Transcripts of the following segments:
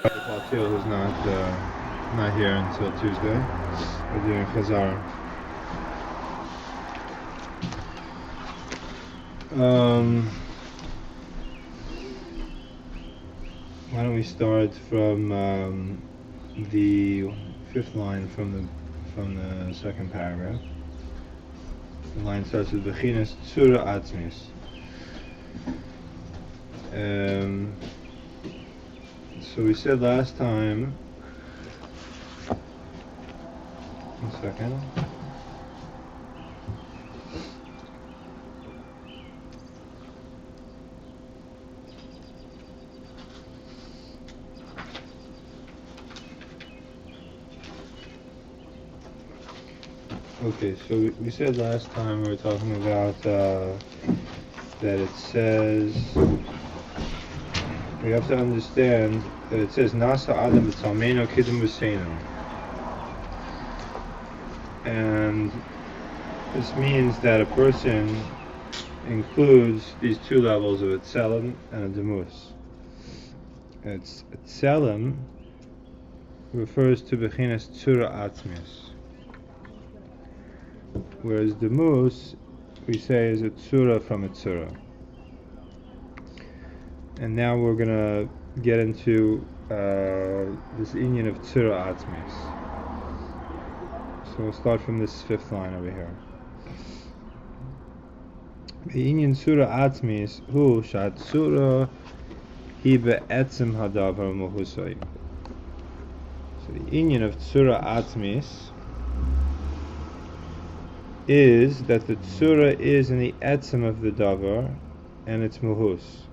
Paltiel, who's not here until Tuesday. We're doing Chazar. Why don't we start from the fifth line from the second paragraph? The line starts with Bechinas Tzura Atzmis. So we said last time. One second. Okay, so we said last time we were talking about that it says, we have to understand that it says Nasa Adam B'Talmeinu Kidum B'Seinu, and this means that a person includes these two levels of a tselem and a demus. It's tselem refers to Bechinas Tzura Atzmis, whereas demus we say is a tzura from a tzura. And now we're gonna get into this inyan of tzura atzmis. So we'll start from this fifth line over here. The inyan tzura atzmis hu shat tzura hi be'etzem hadavar muhusay. So the inyan of tzura atzmis is that the tzura is in the etzem of the davar and it's muhus.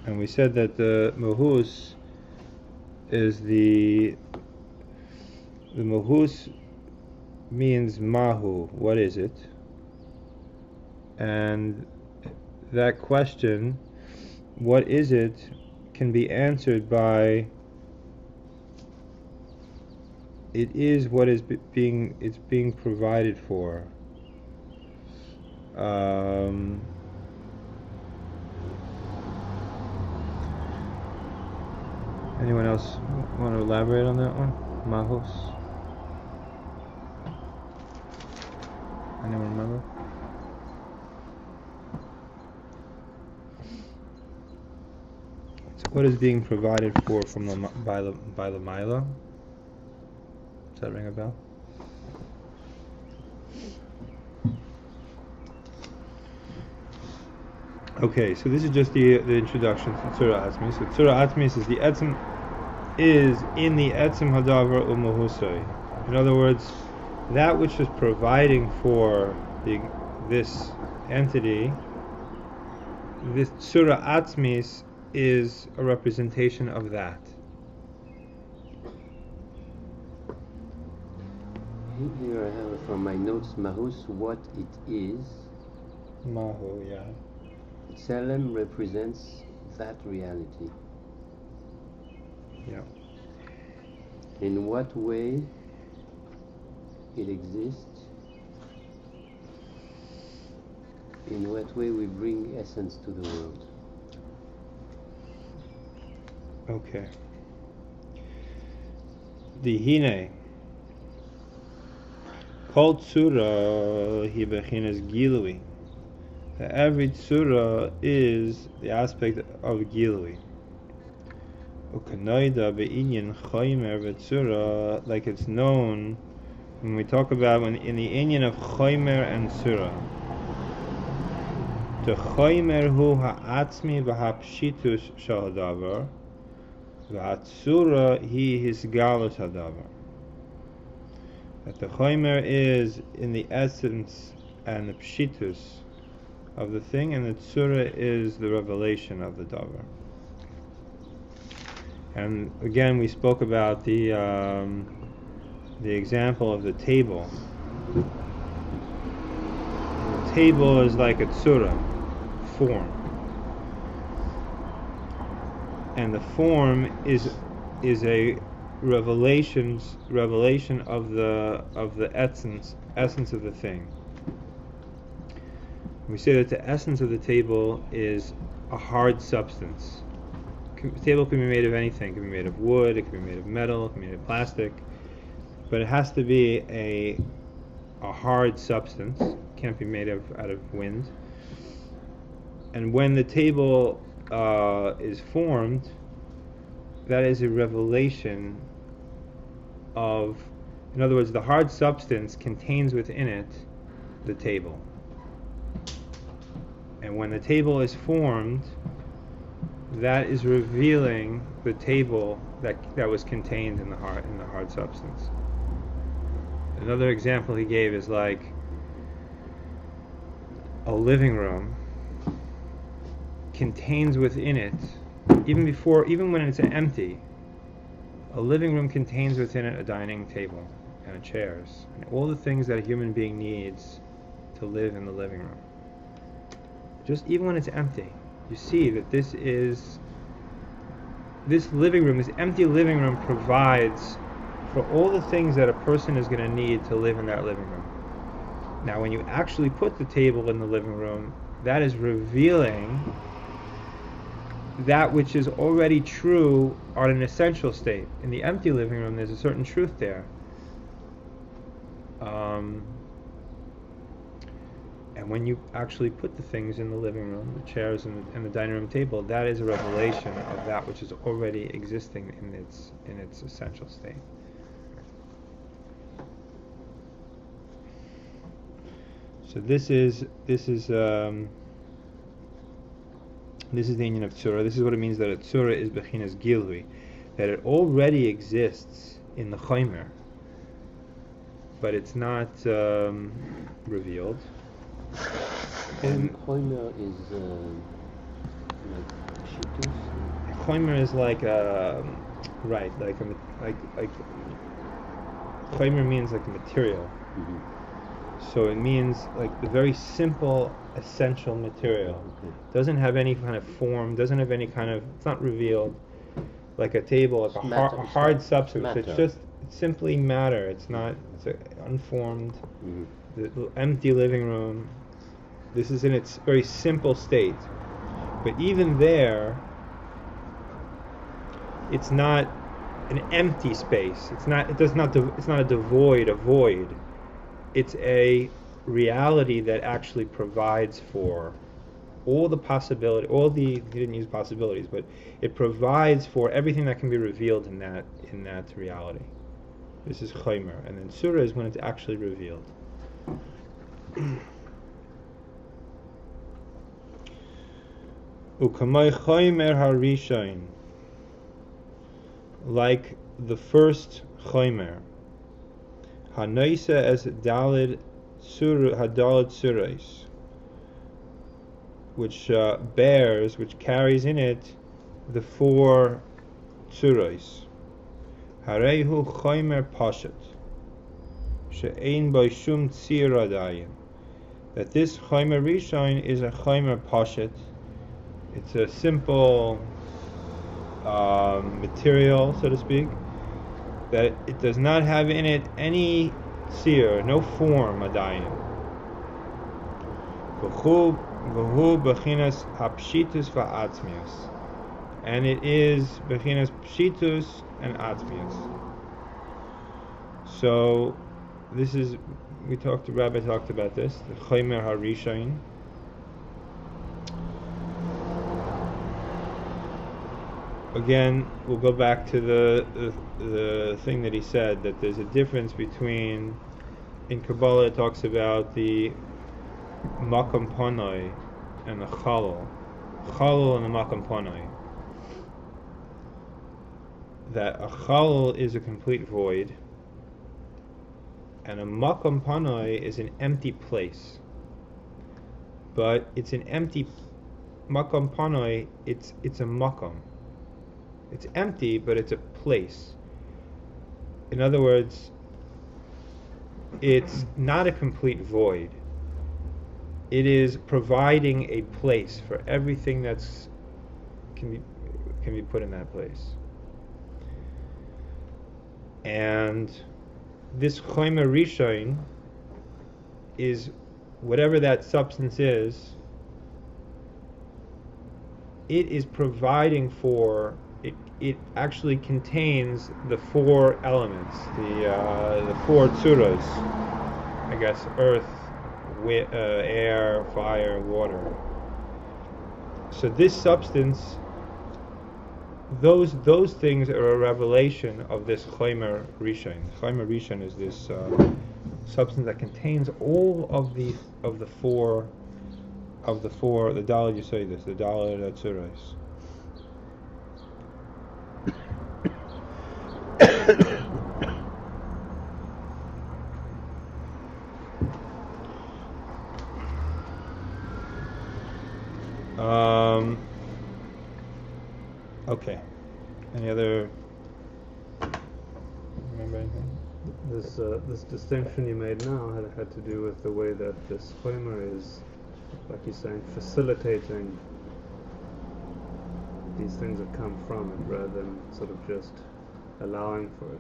And we said that the muhus is the muhus means mahu, what is it? And that question, what is it, can be answered by it is what is being provided for. Anyone else want to elaborate on that one? Mahos? Anyone remember? So what is being provided for from by the Mila? Does that ring a bell? Okay, so this is just the introduction to Tzura Atzmis. So Tzura Atzmis is the etzem, is in the etzem hadavar umuhusay. In other words, that which is providing for this entity, this Tzura Atzmis is a representation of that. Here I have from my notes Mahus what it is. Mahu, yeah. Tselem represents that reality. Yeah. In what way it exists, in what way we bring essence to the world. Okay. The Hine. Kol tzura hi bechinas gilui. Every tzura is the aspect of gilui. Ukanoida be'inyan choymer v'tzura, like it's known when we talk about in the inyan of choymer and tzura. The choymer hu ha'atzmi v'ha'pshitus shahadavar, v'ha'tzura hi hisgalus hadavar. That the choymer is in the essence and the pshitus of the thing, and the tzura is the revelation of the davar. And again, we spoke about the example of the table. The table is like a tzura, form, and the form is a revelation of the essence of the thing. We say that the essence of the table is a hard substance. table can be made of anything. It can be made of wood, it can be made of metal, it can be made of plastic, but it has to be a hard substance. It can't be made out of wind. And when the table is formed, that is a revelation of, in other words, the hard substance contains within it the table. And when the table is formed, that is revealing the table that was contained in the hard substance. Another example he gave is like a living room contains within it, even when it's empty, a living room contains within it a dining table and chairs and all the things that a human being needs to live in the living room. Just even when it's empty, you see that this living room, this empty living room, provides for all the things that a person is going to need to live in that living room. Now, when you actually put the table in the living room, that is revealing that which is already true on an essential state. In the empty living room, there's a certain truth there. And when you actually put the things in the living room, the chairs and the dining room table, that is a revelation of that which is already existing in its essential state. So this is the Inyan of Tzura. This is what it means that a Tzura is Bechinas Gilui, that it already exists in the Chaimer, but it's not revealed. And Choimer is like Shitus? Choimer is like Choimer means like a material. Mm-hmm. So it means like the very simple, essential material. Okay. Doesn't have any kind of form, doesn't have any kind of, it's not revealed. Like a table, like a hard substance. Matter. It's simply matter. It's unformed. Mm-hmm. The empty living room. This is in its very simple state. But even there, it's not an empty space. It's not a devoid, a void. It's a reality that actually provides for all the possibility, he didn't use possibilities, but it provides for everything that can be revealed in that reality. This is Chaimer, and then Surah is when it's actually revealed. Ukamay Chaimer Harishain, like the first Chaimer, Hanaisa as Hadalid Surais, which carries in it the four Tzurais. Harehu Chaimer Pashat, She'ein Bo Shum Tzir Adayin. That this Chaimer Rishon is a Chaimer Pashat. It's a simple material, so to speak, that it does not have in it any tzir, no form, adayin. V'hu bechinas hapshitus va'atzmius, and it is bechinas pshitus and atzmius. So this is, Rabbi talked about this, the Chaimer Harishain. Again, we'll go back to the thing that he said, that there's a difference between, in Kabbalah it talks about the Makam Panai and the Chalal and the Makam Panai. That a Chalal is a complete void, and a Makam Panai is an empty place. But it's an empty Makam Panai, it's a Makam. It's empty, but it's a place. In other words, it's not a complete void. It is providing a place for everything that's can be put in that place. And this Chaimer Rishon is whatever that substance is. it is providing for it. It actually contains the four elements, the four tzuras, I guess: earth, air, fire, water. So this substance, those things are a revelation of this Chaimer Rishon. Chaimer Rishon is this substance that contains all of the four, the Daled Yesodis, the Daled Atzuros. Okay. Any other? Remember anything? This distinction you made now had to do with the way that this Chaimer is, like you're saying, facilitating these things that come from it, rather than sort of just allowing for it.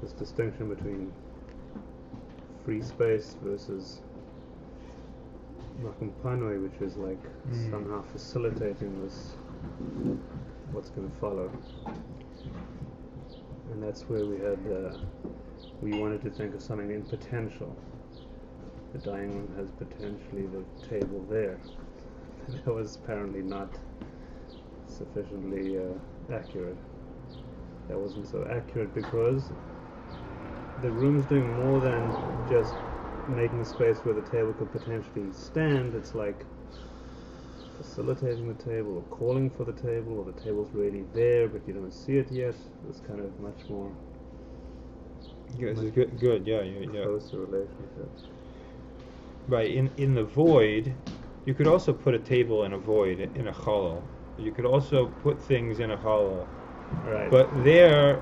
This distinction between free space versus Makom Panoi, which is like somehow facilitating this, what's going to follow. And that's where we wanted to think of something in potential. The dining room has potentially the table there. That was apparently not sufficiently accurate. That wasn't so accurate because the room's doing more than just making a space where the table could potentially stand. It's like facilitating the table, or calling for the table, or the table's really there but you don't see it yet. It's kind of much more good. Yeah. Closer relationships. Right. In the void, you could also put a table in a void, in a chalal. You could also put things in a chalal. Right. But there,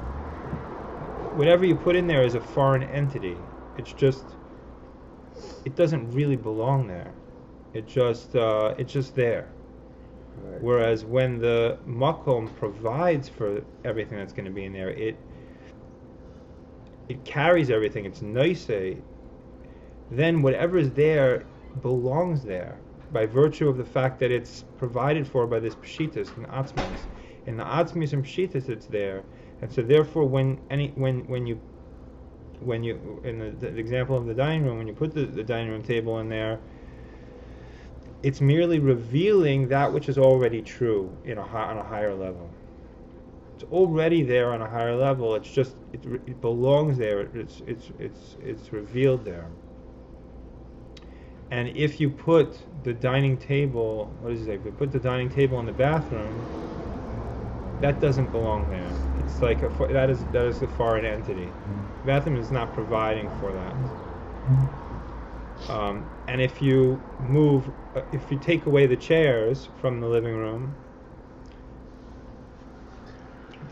whatever you put in there is a foreign entity. It's just, it doesn't really belong there. It's just there. Right. Whereas when the makom provides for everything that's going to be in there, it carries everything. It's noisei. Then whatever is there belongs there by virtue of the fact that it's provided for by this pshitas and atzmis. In the atzmis and pshitas, it's there, and so therefore, when you in the example of the dining room, when you put the dining room table in there, it's merely revealing that which is already true on a higher level. It's already there on a higher level. It's just it belongs there. It's revealed there. And if you put the dining table, what does it say? If you put the dining table in the bathroom, that doesn't belong there. It's like that is a foreign entity. The bathroom is not providing for that. And if you take away the chairs from the living room,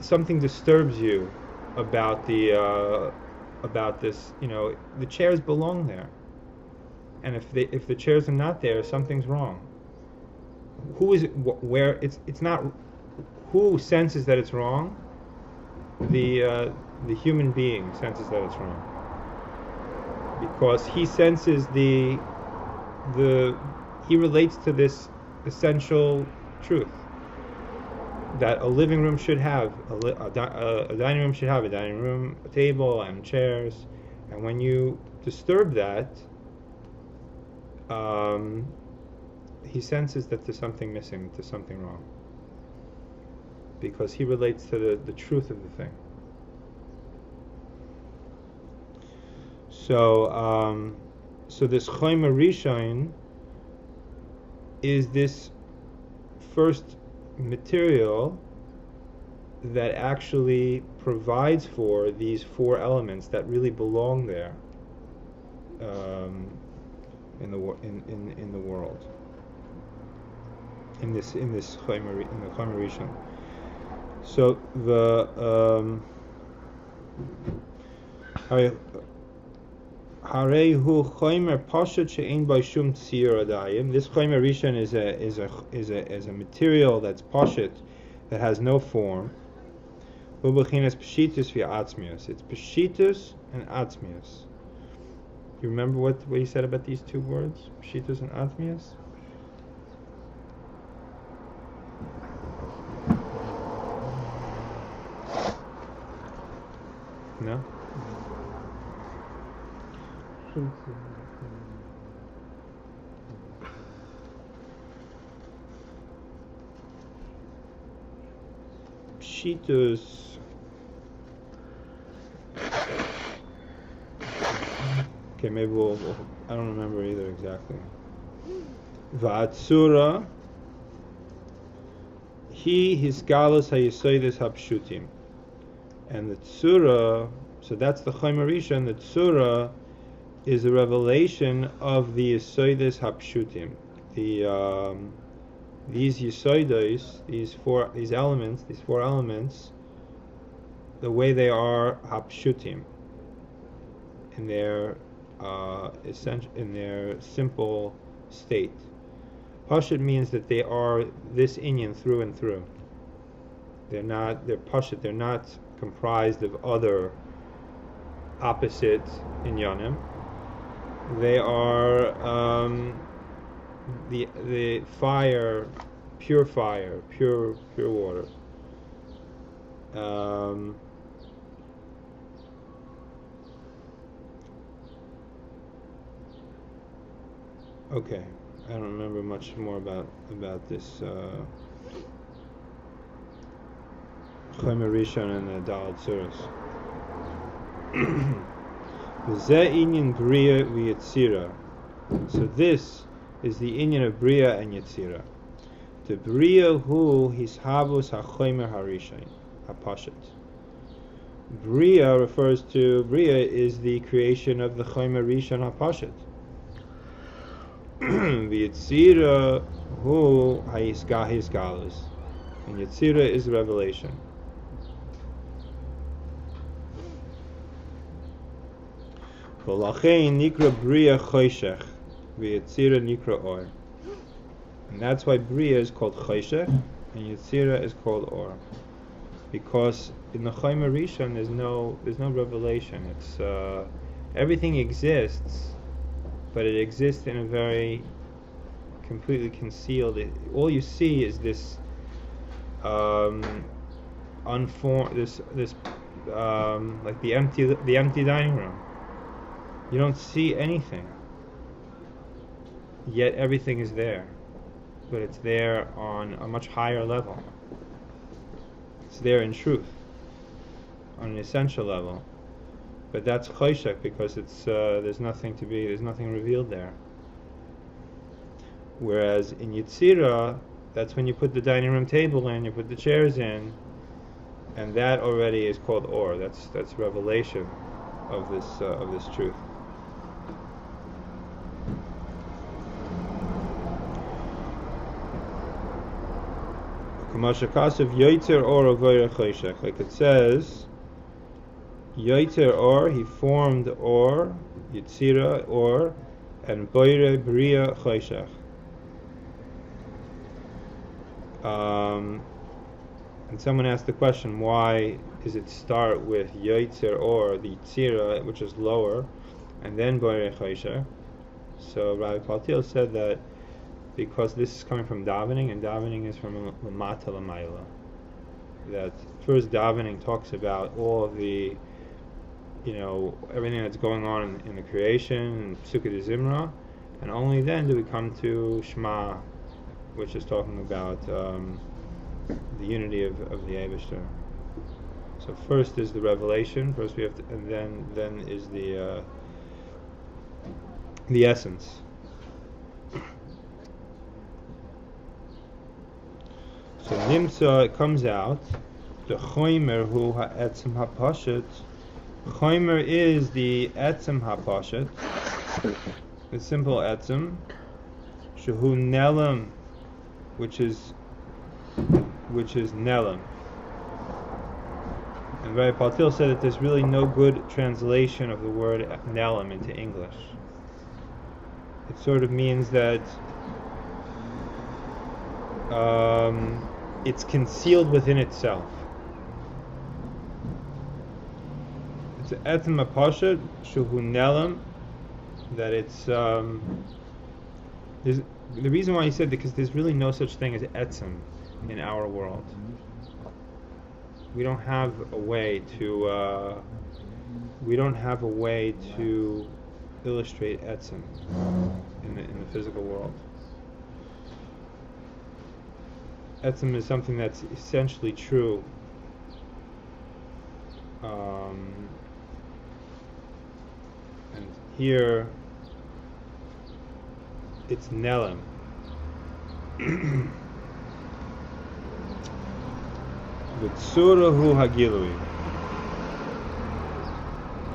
something disturbs you about this. The chairs belong there, and if the chairs are not there, something's wrong. Who is it? Where it's not. Who senses that it's wrong? The human being senses that it's wrong, because he senses he relates to this essential truth that a living room should have a dining room should have a dining room, a table, and chairs. And when you disturb that, he senses that there's something missing, there's something wrong, because he relates to the truth of the thing. So this Chaimer Rishon is this first material that actually provides for these four elements that really belong there in the world, in this Chaimer, in the Chaimer Rishon. So Harehu Chaimer Pashat she'ein by shum tzir adayim. This Chaimer Rishon is a material that's pashat, that has no form. Ubechinas pshitus v'atzmius. It's pshitus and atzmius. You remember what he said about these two words, pshitus and atzmius? No? Pshitus. Okay, maybe I don't remember either exactly. Va'atsura. His galus hayisoidis hapshutim. And the tsura, so that's the Chomer Rishon. The tsura is a revelation of the yisoidis hapshutim. These yisoidis, these four elements, the way they are hapshutim, in their in their simple state. Pashut means that they are this inyan through and through. They're pashut. They're not comprised of other opposite inyanim. They are the fire, pure water. Okay, I don't remember much more about this Chomer Rishon and the Daled Suras. V'zeh inyan bria v'yetzira. So this is the inyan of bria and yetzira. The bria hu hishavus hachomer harishon hapashat. Bria is the creation of the Chomer Rishon hapashat. V'yetzira hu hisgalus, and yetzira is revelation. V'lachein nikra bria choshech, v'yetzira nikra or. And that's why bria is called choshech and yetzira is called or, because in the Chomer Rishon there's no revelation. It's everything exists, but it exists in a very completely concealed. All you see is this unformed, this like the empty dining room. You don't see anything, yet everything is there, but it's there on a much higher level. It's there in truth, on an essential level. But that's choshech, because it's there's nothing revealed there. Whereas in Yetzira, that's when you put the dining room table in, you put the chairs in, and that already is called or. That's revelation of this truth. Like it says, Yoitzer or, he formed or, Yetzira or, and Boire Bria Choshech. And someone asked the question, why does it start with Yoitzer or, the Yetzira, which is lower, and then Boire Choshech? So Rabbi Paltiel said that because this is coming from davening, and davening is from Lamata Lamayla. That first davening talks about all of the, everything that's going on in the creation, and Sukkot de Zimra, and only then do we come to Shema, which is talking about the unity of the Eibishter. So first is the revelation. First we have to, and then is the essence. So Nimsa, it comes out, the Chomer hu ha'etzem ha'pashat. Chomer is the etzem ha'pashat, the simple etzem, shehu nelam, which is nelam. And Rabbi Paltiel said that there's really no good translation of the word nelam into English. It sort of means that it's concealed within itself. It's etzem ha'pashat shehu nelam, that it's the reason why he said that, because there's really no such thing as etzem in our world. We don't have a way to we don't have a way to illustrate etzem in the physical world. Etzem is something that's essentially true. And here it's Nelim. V'tzurahu hagilui.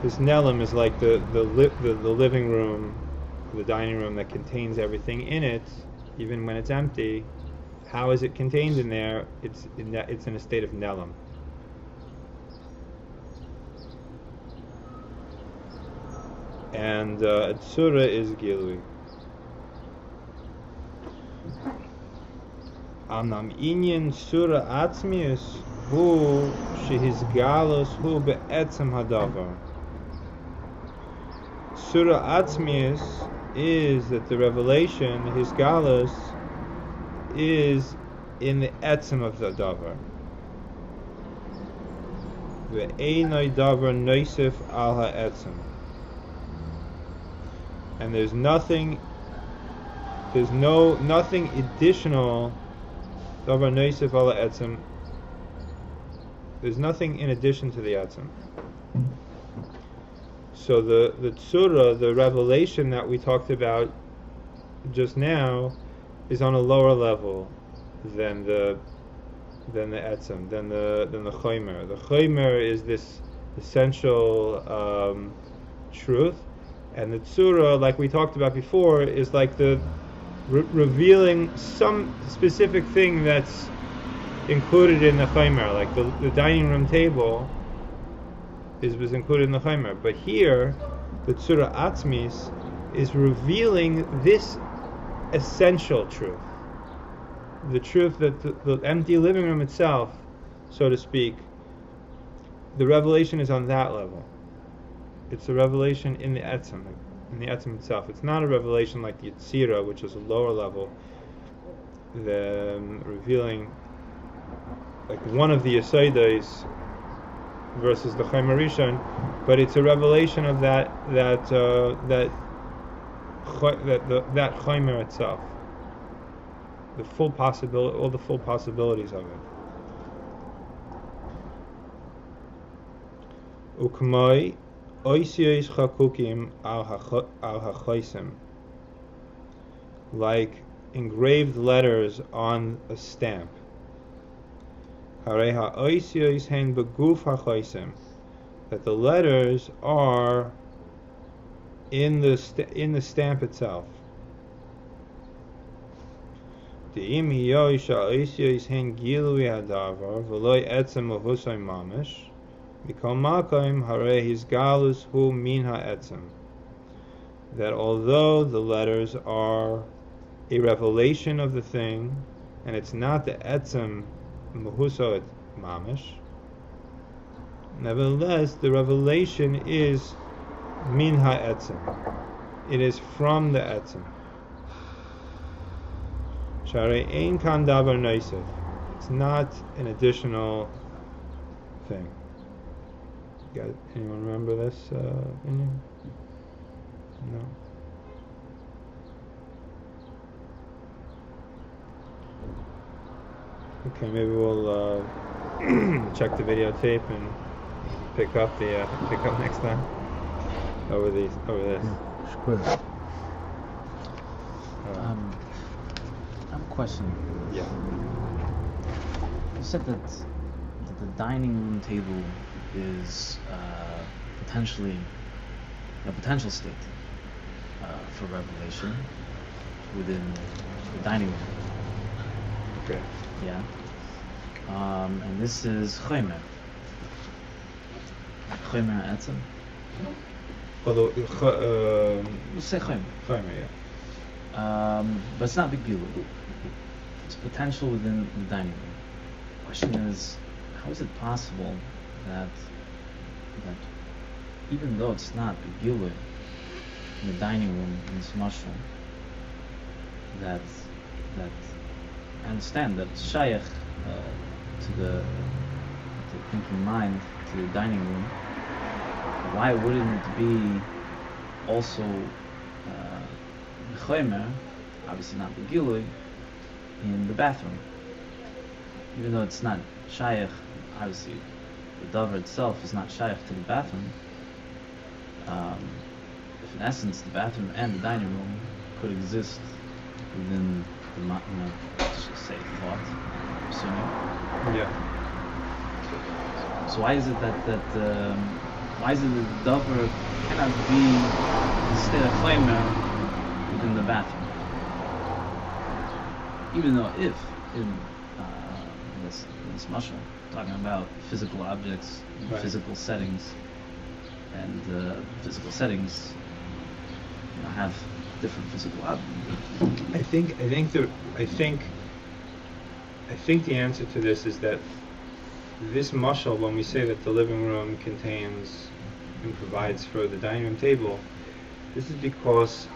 This Nelim is like the living room, the dining room that contains everything in it, even when it's empty. How is it contained in there? It's in a state of Nelim. And Tzura is Gilui. Amnam inyan Tzura atzmius hu shehizgalos hu be'etzem hadavar. Tzura atzmius is that the revelation, his galos, is in the etzem of the davar. Ve'einai davar noisef al ha'etzem. And there's nothing additional. Davar noisef al ha'etzem. There's nothing in addition to the etzem. So the tzura, the revelation that we talked about just now, is on a lower level than the etzem, than the chomer. The chomer is this essential truth, and the tzura, like we talked about before, is like the revealing some specific thing that's included in the chomer, like the dining room table was included in the chomer. But here, the tzura atzmis is revealing this essential truth, the truth that the empty living room itself, so to speak, the revelation is on that level. It's a revelation in the etzem itself. It's not a revelation like the Yetzirah, which is a lower level, the revealing like one of the Yesodis versus the Chomer Rishon, but it's a revelation of that Chomer itself, the full possibility, all the full possibilities of it. Ukmai oisiyos chakukim al hachaisim, like engraved letters on a stamp. Harei ha'oisiyos hen beguf hachaisim, that the letters are in the stamp itself. De'im hiyosh ha'oisiyos hen gilui hadavar v'loi etzem mahusay mamish. That although the letters are a revelation of the thing, and it's not the etzem muhuso mamish, nevertheless the revelation is min ha'etzem. It is from the etzem. Sharei ein kan davar noisef. It's not an additional thing. Anyone remember this opinion? No. Okay, maybe we'll check the videotape and pick up next time over this. Sure. I have a question. Yeah. You said that the dining room table is potentially a potential state for revelation within the dining room. Okay. Yeah. And this is chomer. Chomer etzem. Although We'll say chomer. Chomer, yeah. But it's not big deal. It's potential within the dining room. The question is, how is it possible that even though it's not Gilui in the dining room in this mushroom, that I understand that Shaykh to the thinking mind, to the dining room, why wouldn't it be also Chomer, obviously not the Gilui, in the bathroom? Even though it's not Shaykh, obviously the Dover itself is not Shaykh to the bathroom. If in essence the bathroom and the dining room could exist within the, let's just say thought, I'm assuming. Yeah. So why is it that why is it that the Dover cannot be instead of Chomer within the bathroom? Even though if in this mashal talking about physical objects, Right. physical settings, and physical settings have different physical objects. I think the answer to this is that this mashal, when we say that the living room contains and provides for the dining room table, this is because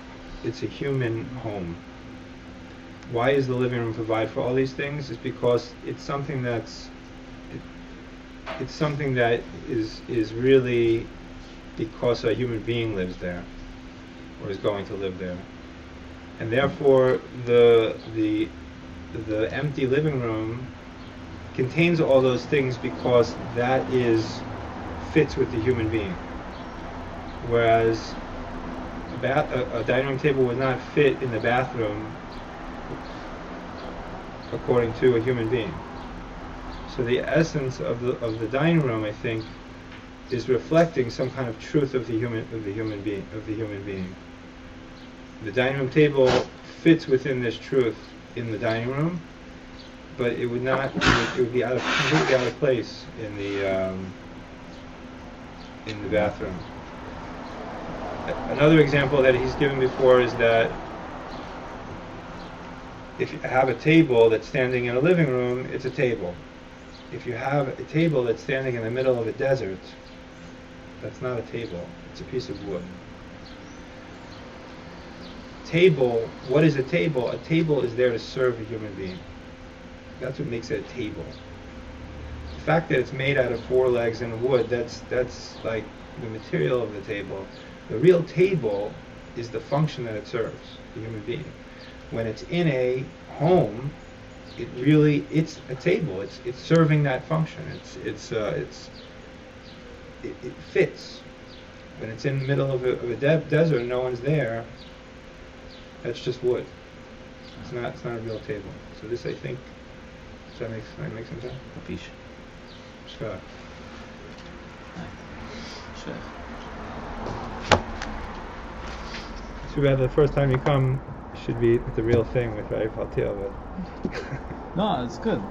it's a human home. Why is the living room provide for all these things? It's because it's something that is really because a human being lives there or is going to live there, and therefore the empty living room contains all those things because that fits with the human being, whereas a dining room table would not fit in the bathroom according to a human being. So the essence of the dining room, I think, is reflecting some kind of truth of the human being. The dining room table fits within this truth in the dining room, but it would not. It would be completely out of place in the bathroom. Another example that he's given before is that if you have a table that's standing in a living room, it's a table. If you have a table that's standing in the middle of a desert, that's not a table, it's a piece of wood. Table, what is a table? A table is there to serve a human being. That's what makes it a table. The fact that it's made out of 4 legs and wood, that's like the material of the table. The real table is the function that it serves, the human being. When it's in a home, it's a table. It's serving that function. It fits. When it's in the middle of a desert and no one's there, that's just wood. It's not a real table. So this, I think, does that make some sense? Capish. Sure. Sure. Too bad the first time you come should be the real thing with Paltiel, but No, it's good.